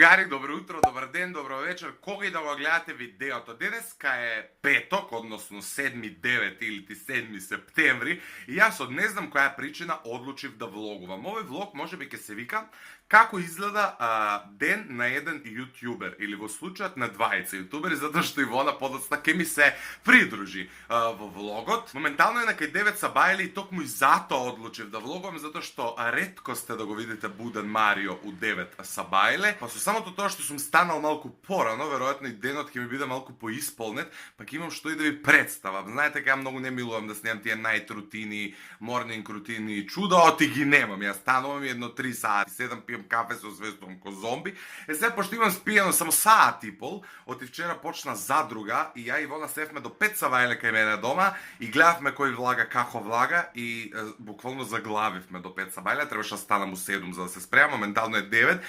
другари, добро утро, добар ден, добро вечер, кога и да го гледате видеото. Денеска е петок, односно 7-9 или 7 септември и јас од не знам која причина одлучив да влогувам. Овој влог може би ќе се вика како изгледа ден на еден јутјубер или во случајот на двајца јутубери, затоа што Ивона подоцна ќе ми се придружи во влогот. Моментално е накај 9 сабајле и токму и затоа одлучив да влогувам, затоа што ретко сте да го видите буден Марио у 9 сабајле. Па со самото тоа што сум станал малку порано, веројатно и денот ќе ми биде малку поисполнет, пак имам што и да ви представам. Знаете дека ја многу не милувам да снимам тие најт рутини, морнинг рутини и чуда, оти ги немам. Јас станувам едно 3 сати, 7 пијам кафе со звездом ко зомби. Сега пошто имам спијано само саат и пол, оти вчера почна задруга и ја и Ивона севме до 5 сабајле кај мене дома и гледавме кој влага, како влага и буквално заглавивме до 5 сабајле. Требаше да станам у 7 за да се спремам, моментално е 9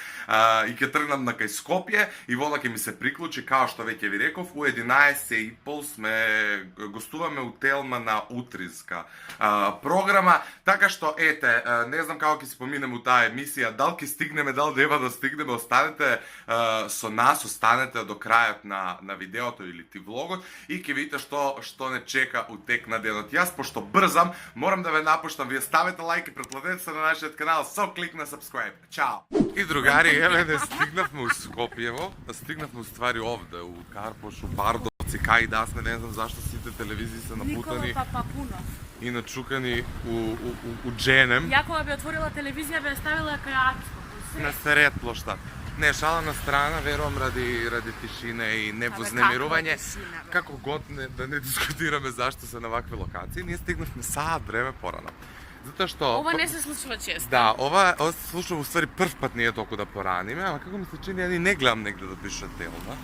и ќе тргнам на кај Скопје. Ивона ќе ми се приклучи, као што веќе ви реков, у 11:30 сме гостуваме у Телма на утринска програма, така што ете, не знам како ќе се поминеме у таа емисија, дал ќе стигнеме, дал нема да стигнеме, останете со нас, останете до крајот на видеото или ти влогот и ќе видите што не чека у тек на денот. Јас пошто брзам, морам да ве напуштам, вие ставете лајк и претплатете се на нашиот канал со клик на subscribe. Чао! И другари, еве не стигнавме у Скопјево, стигнавме ствари овде у Карпош, у Бардовци, кај да сме, не знам зашто сите телевизии се напутани и начукани у Дженем. Ја кога би отворила телевизија би ставила кај Ачко. На сред плоштад. Не, шала на страна, верувам ради тишина и невознемирување. Како год да не дискутираме зашто се на вакви локации, ние стигнавме саат време порано. Затоа што ова не се случува често. Да, ова се случува уствари прв пат ние толку да пораниме, ама како ми се чини, ја не гледам негде да пише Телма.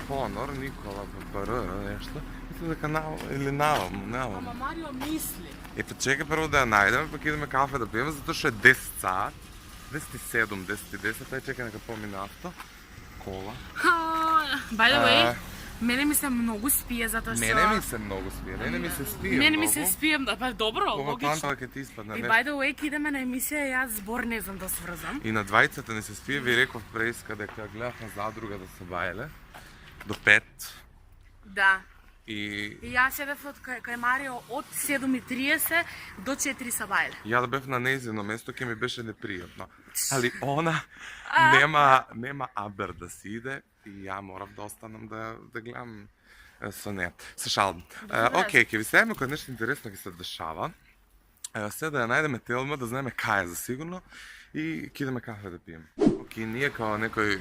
Понор, Никола, БР, нешто. Мислам дека навам. Ама Марио мисли. Па чекај прво да ја најдеме, пак идеме кафе да пиеме, затоа што е 10 саат. 10:07, 10:10, тај чека нека помине авто. Кола. By the way, мене ми се многу спие затоа што Мене ми се многу спие, мене ми се спие. Мене ми се спие, да, па добро, Кога логично. плантава ќе ти испадне И нешто. by the way, ке идеме на емисија, јас збор не знам да сврзам. И на двајцата не се спие, ви реков преиска дека гледавме задруга да се баеле до 5. Да. И И јас седев кај Марио од 7:30 до 4 сабајле. ја да бев на нејзино место, ќе ми беше непријатно. Али она нема абер да си иде и ја морав да останам да гледам со неа. Се шалам. Океј, ќе ви седеме кога нешто интересно ќе се дешава. Се да ја најдеме Телма, да знаеме кај е за сигурно и ќе идеме кафе да пиеме. Океј, ние као некој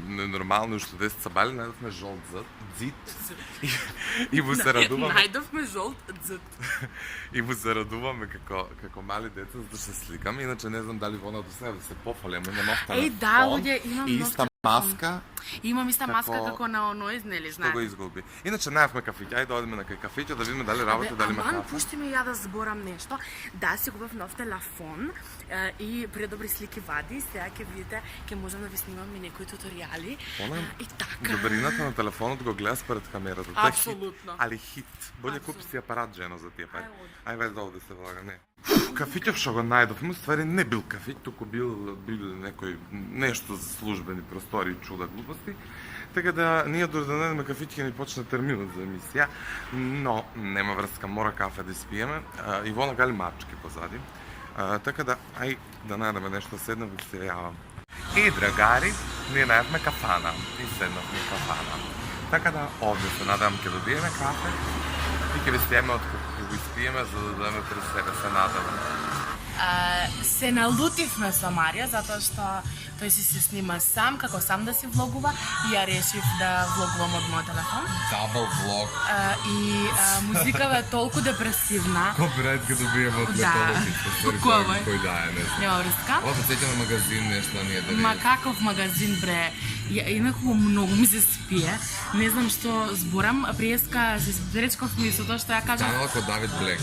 ненормално уште 10 сабајле најдовме жолт зид и му се радуваме. Најдовме жолт зид. И му се радуваме како мали деца за да се сликаме, иначе не знам дали Вона до сега да се пофали, ама има нов телефон. Да, луѓе, имам и нов иста маска. Имам иста маска Како- како на оној, нели, Што знаеш. го изгуби. Иначе најавме кафиќа, ајде да одиме на кај кафиќа да видиме дали работи, дали има Аман, кафе. пушти ми ја да зборам нешто. Да, си купив нов телефон и предобри слики вади. Сега ќе видите, ќе можам да ви снимам и некои туторијали. И така. Добрината на телефонот го гледа спред камерата. Тоа е хит, Апсолутно. али хит. Боле купи си апарат, жено, за тие пари. Ај веќе да овде се влага, не. Кафиќов што го најдовме, уствари не бил кафиќ, туку бил некој нешто за службени простори, чуда, глупости. Така да ние дори да најдеме кафиќ ќе ни почне терминот за емисија, но нема врска, мора кафе да испиеме. Ивона гали мачки позади. Така да ај да најдеме нешто, седнам и се јавам. И драгари, ние најавме кафана и седнавме кафана. Така да овде се надам ќе добиеме кафе и ќе ви снеме од како го испиеме за да дадеме пред себе, се надавам. Се налутивме со Марио затоа што тој се снима сам, како сам да си влогува и ја решив да влогувам од мојот телефон. Дабл влог. И музикава е толку депресивна. Копирајт ќе добиеме од Да. Кој кој да е, не знам. Нема врска. Ова се сеќа на магазин нешто ние да Ма каков магазин бре? Инаку многу ми се спие. Не знам што зборам. Приеска се речковме и со тоа што ја кажав. Станала кod Давид Блек.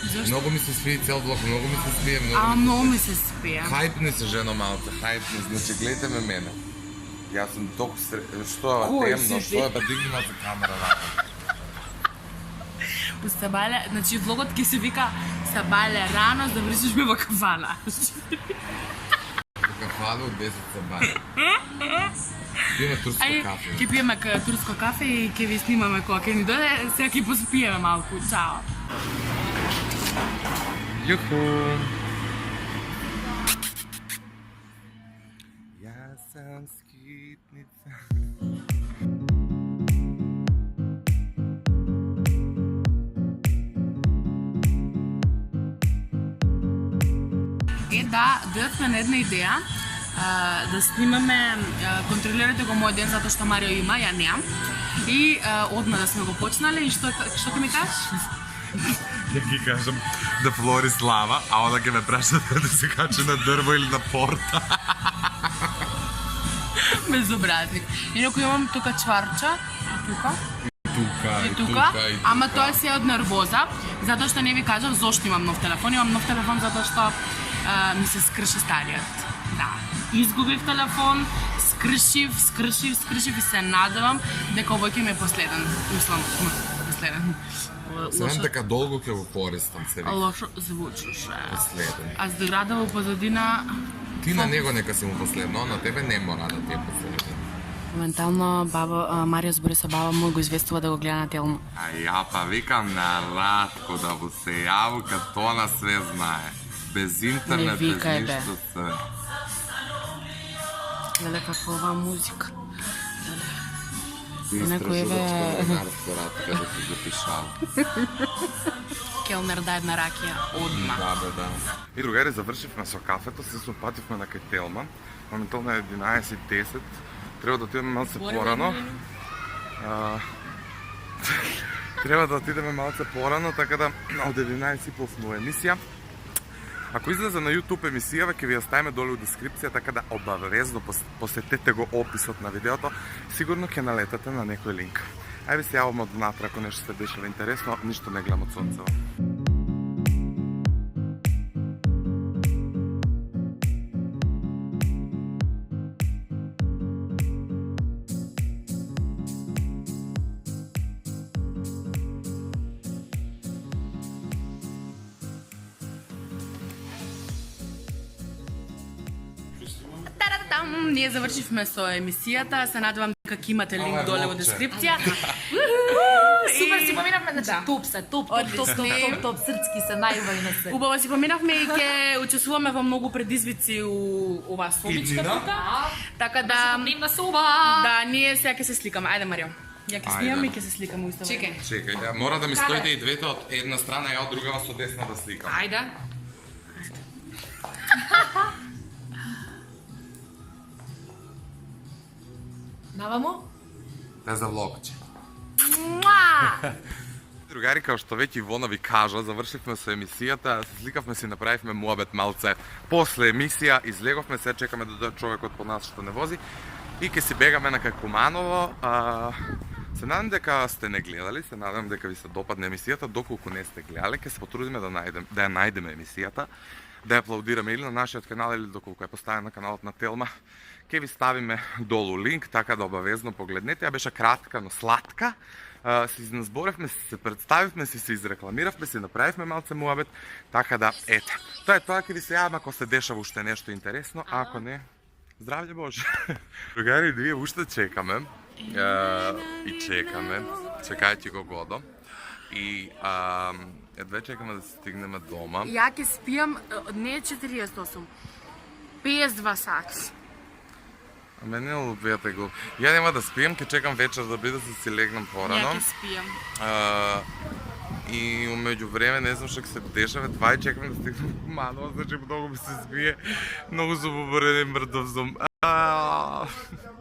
Зошто? Многу ми се спие цел влог, многу ми се спие, Многу ми се спие. Хајпни се, жено малце, хајпни. Значи, гледате ме мене. Јас сум толку што Кој е темно, си што е Па дигни малце камера на. У Сабајле, значи влогот ќе се вика Сабајле рано, да вришиш ме во кафана. фалу 10 сабања. Пиеме турско Ај, кафе. ќе пиеме турско кафе и ќе ви снимаме кога ќе ни дојде, сега ќе поспиеме малку. Чао. Јуху. Јас сам скитница. Да, дојдовме на една идеја, да снимаме контролирате го мој ден затоа што Марио има, ја немам. И одма да сме го почнали и што ќе ми кажеш? Ја ги кажам да флори слава, а она ќе ме праша да се качи на дрво или на порта. Безобразник. Инаку имам тука чварча, тука. И тука, ама тоа се од нервоза, затоа што не ви кажав зошто имам нов телефон. Имам нов телефон затоа што ми се скрши стариот. Да. Изгубив телефон, скршив и се надевам дека овој ќе ми е последен. Мислам, последен. Знам дека долго ќе го користам се вика. Лошо звучеше. Последен. А зграда во позадина... Ти на него нека си му последно, на тебе не мора да ти е последен. Моментално Марио збори со баба му и го известува да го гледа на Телма. А ја па викам на Радко да му се јаву като она све знае. Без интернет, Не без викај, бе. ништо се. Леле, каква музика. Ти Некој истражуваш бе- кулинарско Радко да си запишал. Келнер да една ракија, одма. Да, бе, да. И другари, завршивме со кафето, се сопативме на кај Телма. Моментално е 11:10. Треба да отидеме малце порано. Треба да отидеме малце порано, така да од 11:30 му емисија. Ако излезе на YouTube емисијава, ќе ви ја ставиме долу у дескрипција, така да обавезно посетете го описот на видеото. Сигурно ќе налетате на некој линк. Ајде се јавам од внатре ако нешто сте дешало интересно, ништо не гледам од сонцево. Таратам, ние завршивме со емисијата, се надевам дека ќе имате линк доле во дескрипција. Супер си поминавме, значи Да. топ се, топ, срцки се, најубави на се. Убаво си поминавме и ќе учествуваме во многу предизвици у оваа собичка тука. Така да, Нема соба. да, ние сега ќе се сликаме. Ајде, Марио. Ја ќе снимам и ќе се сликаме исто време. Чекај. Чекај, ја, мора да ми стоите и двете од една страна, ја од другава со десна да сликам. Ајде. Навамо? Не за влогче. Другари, као што веќе Ивона ви кажа, завршивме со емисијата, се сликавме си, направивме муабет малце. После емисија излеговме, се чекаме да дојде човекот по нас што не вози и ќе си бегаме на кај Куманово. Се надам дека сте не гледали, се надам дека ви се допадне емисијата. Доколку не сте гледали, ќе се потрудиме да ја најдеме емисијата, да ја аплаудираме или на нашиот канал или доколку е поставен на каналот на Телма. Ќе ви ставиме долу линк, така да обавезно погледнете. Ја беше кратка, но сладка. Се изназборевме, се представивме, се изрекламиравме, се направивме малце муабет, така да, ете. Тоа е тоа, ќе ви се јавам ако се дешава уште нешто интересно, а ако не, здравје Боже. Другари, ние уште чекаме. И чекаме. Чекајте го годо. И едве чекаме да се стигнеме дома. Ја ќе спијам, не е 48, 52 сати. А мене лупијате го. Ја нема да спием, ќе чекам вечер да биде, да си легнам порано. Ја ќе спијам. И умеѓу време не знам што ќе се дешава, това и чекам да стигнам Куманово, значи многу ми се збие, многу сум уборен и мртов сум.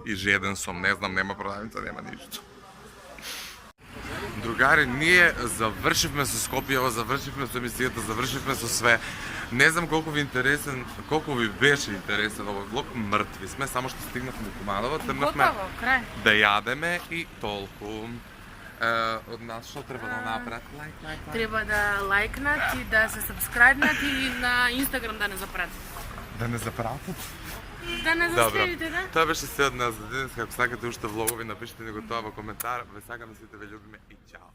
И жеден сум, не знам, нема продавница, нема ништо. Другари, ние завршивме со Скопјево, завршивме со емисијата, завршивме со све. Не знам колку ви беше интересен овој влог, мртви сме, само што стигнавме до Куманово, тргнавме Готово, крај. да јадеме и толку. Од нас што треба да направат? Лайк. Треба да лајкнат и да се сабскрајбнат и на Инстаграм да не запратат. Да не запратат? Да не Добро. заследите, да? Тоа беше се од нас за денес. Ако сакате уште влогови, напишете ни го тоа во коментар. Ве сакаме, сите ве љубиме и чао.